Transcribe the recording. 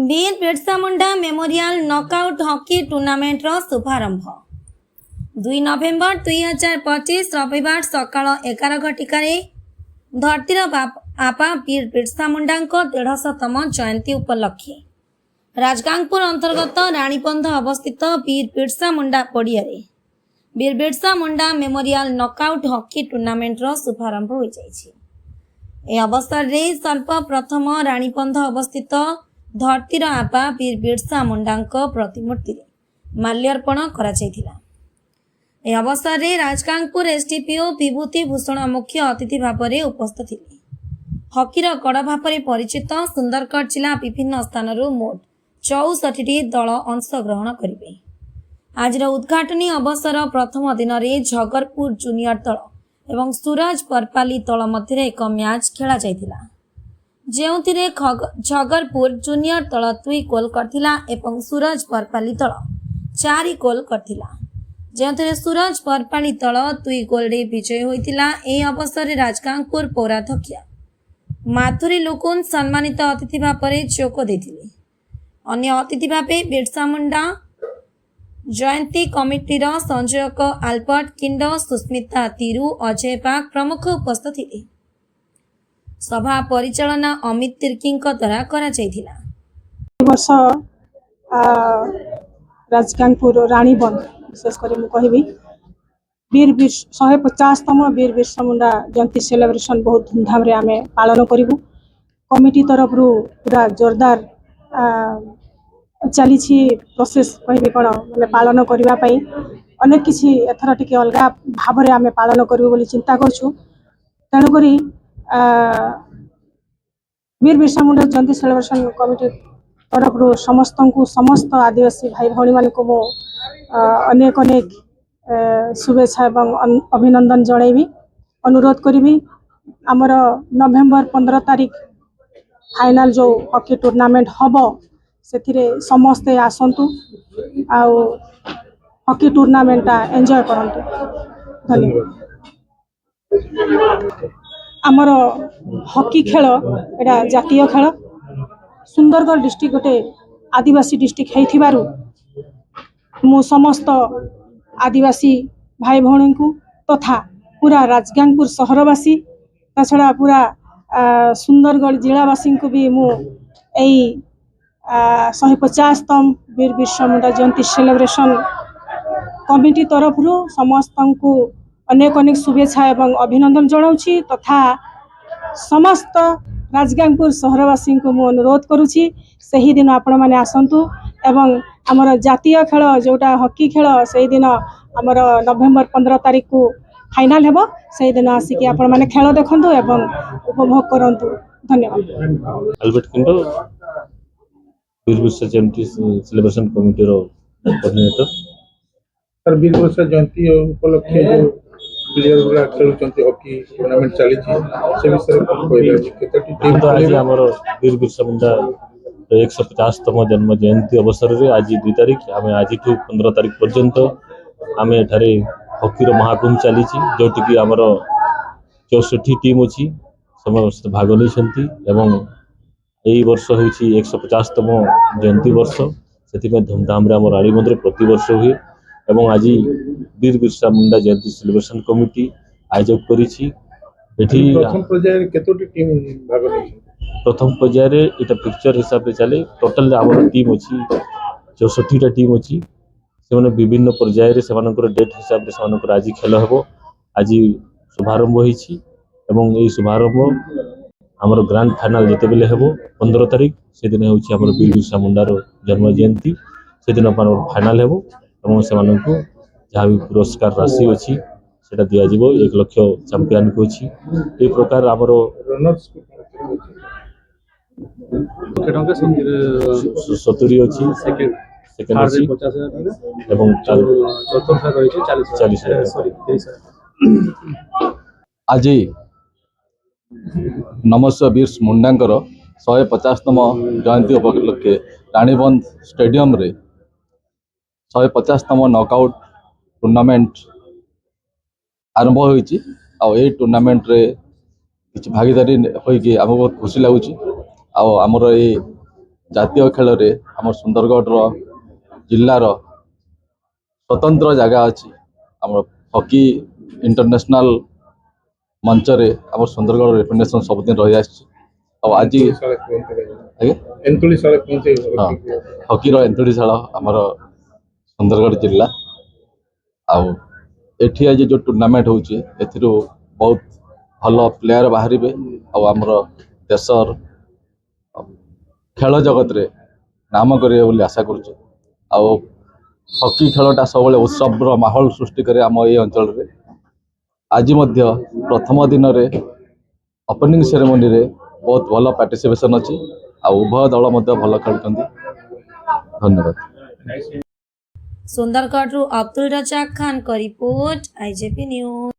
वीर Birsa Munda memorial knockout hockey tournament शुभारंभ 2 नवेम्बर 2025 रविवार सकाळ 11 घटिकार धरतीर आपा वीर बिरसा मुंडा 150तम जयंती उपलक्षे राजगांगपुर अंतर्गत राणीबंध अवस्थित वीर बिरसा मुंडा पड़िया वीर Birsa Munda memorial knockout hockey tournament शुभारंभ हो जाइए। अवसर में सर्वप्रथम राणीबंध अवस्थित धरतीर आपा वीर बिरसा मुंडा प्रतिमूर्ति माल्यार्पण करा जायथिला। ए अवसर में राजगांगपुर एसडीपीओ विभूति भूषण मुख्य अतिथि भाव में उपस्थित थिले। हॉकीर गढ़ भाव में परिचित सुंदरगढ़ जिला विभिन्न स्थान मोट 64टी दल अंशग्रहण करेंगे। आज उद्घाटनी अवसर प्रथम दिन में झगरपुर जूनियर दल एवं सूरज परपाली दल मध्य एक मैच खेला जायथिला, जेउथिरे झगरपुर जूनियर दल 2 गोल करथिला एवं सूरज परपाली दल 4 गोल करथिला, जेउथिरे सूरज परपाली दल 2 गोल रे विजय होइतिला। ए अवसर रे राजगांगपुर पौराध्यक्ष माथुरी लुकुन सम्मानित अतिथि भाव में जोग देथिले। अन्य अतिथि भाव बिरसा मुंडा जयंती कमिटीर संयोजक आल्बर्ट किंड, सुस्मिता तिरु, अजय बाग प्रमुख उपस्थित थिले। सभा परिचालना अमित तिर्की द्वारा करा जायथिला। वर्ष राजगांगपुर राणीबंध विशेषकर मुझे वीर 150तम वीर बिरसा मुंडा जयंती सेलिब्रेशन बहुत धूमधाम रे आमे पालन करूँ। कमिटी तरफ पूरा जोरदार चली प्रोसेस कहि कौन मैंने पालन करने अनेक किसी एथर टी अलग भाव में आम पालन करूँ बोली चिंता करूँ। तेणुक वीर बिरसा मुंडा जयंती सेलिब्रेशन कमिटी तरफ समस्त आदिवासी भाई भाई मान को अनेक अनेक शुभेच्छा एवं अभिनंदन जनइबी। अनुरोध करी आमर नवेम्बर 15 तारीख फाइनल जो हॉकी टूर्नामेंट हम से समस्ते आसतु आउ हॉकी टूर्नामेंट एंजॉय करंतु। धन्यवाद। आमर हॉकी खेल एटा जातीय खेल। सुंदरगढ़ डिस्ट्रिक्ट गोटे आदिवासी डिस्ट्रिक्ट है मु समस्त आदिवासी भाई भौणी को तथा पूरा राजगांगपुर सहरवासी ता छड़ा पूरा सुंदरगढ़ जिलावासी को भी मु 150तम वीर बिरसा मुंडा जयंती सेलिब्रेशन कमिटी तरफ समस्त को अनेक अनेक शुभेच्छा एवं अभिनंदन जनाऊँगी तथा समस्त राजगांगपुर सहरवासी को मु अनुरोध करुँची सही दिन आपण मैंने आसतु एवं आमर जातीय खेल जोटा हॉकी खेल से दिन आमर नवेम्बर 15 तारीख को फाइनल हेबो से दिन आसिक आपण मैंने खेल देखंतु एवं उपभोग करंतु। धन्यवाद। आल्बर्ट किंडो वीर बिरसा जयंती सेलिब्रेशन कमिटी रो कोऑर्डिनेटर। सर वीर बिरसा जयंती उपलक्षे जो प्लेयर गुला खेलुचंती हॉकी टूर्नामेंट चली से विषय कोन कहले केतटी टीम तो आज हमर वीर बिरसा मुंडा 150तम जन्म जयंती अवसर रे आज 2 तारीख आमे आज 15 तारीख पर्यंत आमे एठारे हॉकी रो महाकुंभ चली जोटी कि हमर 64 टीम अछि समस्त भाग लेछंती एवं यही वर्ष हूँ 150तम जयंती वर्ष से धूमधाम रे आम राणीबंध रे प्रति वर्ष हुए एवं आज वीर बिरसा मुंडा जयंती सेलिब्रेशन कमिटी आयोजक करिछि। प्रथम पर्याय केतोटी टीम भाग लेछि? प्रथम पर्याय रे इटा पिक्चर हिसाब से चले टोटल आम टीम अच्छी 64टा टीम अच्छी से विभिन्न पर्याय रे सेमानकर डेट हिसाब से आज खेल हेबो। आज शुभारंभ होइछि एवं यही शुभारंभ आमर ग्रांड फाइनल जिते बेले हेबो 15 तारीख से दिन होछि आमर वीर बिरसा मुंडार जन्म जयंती से दिन फाइनल हेबो एवं सेमानकु जहाँ भी पुरस्कार राशि अच्छी सेटा दिया जिवो 1 लाख चैंपियन को अच्छी ए प्रकार आमर रनर्स 70 अच्छी सेकेंड अच्छी एवं चतुर्थ रही 40 आज नमस्व वीर मुंडांकर 150तम जयंती उपलक्षे राणीबंध स्टेडियम रे 150तम नॉकआउट टूर्नामेंट आरंभ होइछि। ए टूर्नामेंट रे किछि भागीदारी होइकि आम बहुत खुशी लगुच। आमर ये ଜାତୀୟ ଖେଳରେ ଆମ ସୁନ୍ଦରଗଡ଼ର ଜିଲ୍ଲାର ସ୍ୱତନ୍ତ୍ର ଜାଗା ଅଛି। ଆମର ହକି ଇଣ୍ଟରନ୍ୟାସନାଲ ମଞ୍ଚରେ ଆମ ସୁନ୍ଦରଗଡ଼ ରେପୁଟେସନ୍ ସବୁଦିନ ରହିଆସିଛି। ଆଉ ଆଜି ଆଜ୍ଞା ଏନ୍ତୁଳିଶାଳ କୁହନ୍ତି ହଁ ହକିର ଏନ୍ତୁଡ଼ିଶାଳ ଆମର ସୁନ୍ଦରଗଡ଼ ଜିଲ୍ଲା। ଆଉ ଏଠି ଆଜି ଯେଉଁ ଟୁର୍ଣ୍ଣାମେଣ୍ଟ ହେଉଛି ଏଥିରୁ ବହୁତ ଭଲ ପ୍ଲେୟାର ବାହାରିବେ ଆଉ ଆମର ଦେଶର ଖେଳ ଜଗତରେ ନାମ କରିବେ ବୋଲି ଆଶା କରୁଛୁ। ଆଉ ହକି ଖେଳଟା ସବୁବେଳେ ଉତ୍ସବର ମାହୋଲ ସୃଷ୍ଟି କରେ ଆମ ଏଇ ଅଞ୍ଚଳରେ। ଆଜି ମଧ୍ୟ ପ୍ରଥମ ଦିନରେ ଓପନିଂ ସେରେମୋନିରେ ବହୁତ ଭଲ ପାର୍ଟିସିପେସନ୍ ଅଛି ଆଉ ଉଭୟ ଦଳ ମଧ୍ୟ ଭଲ ଖେଳୁଛନ୍ତି। ଧନ୍ୟବାଦ। ସୁନ୍ଦରଗଡ଼ରୁ ଅବ୍ଦୁଲ ରଜାକ୍ ଖାନଙ୍କ ରିପୋର୍ଟ, IJP ନ୍ୟୁଜ୍।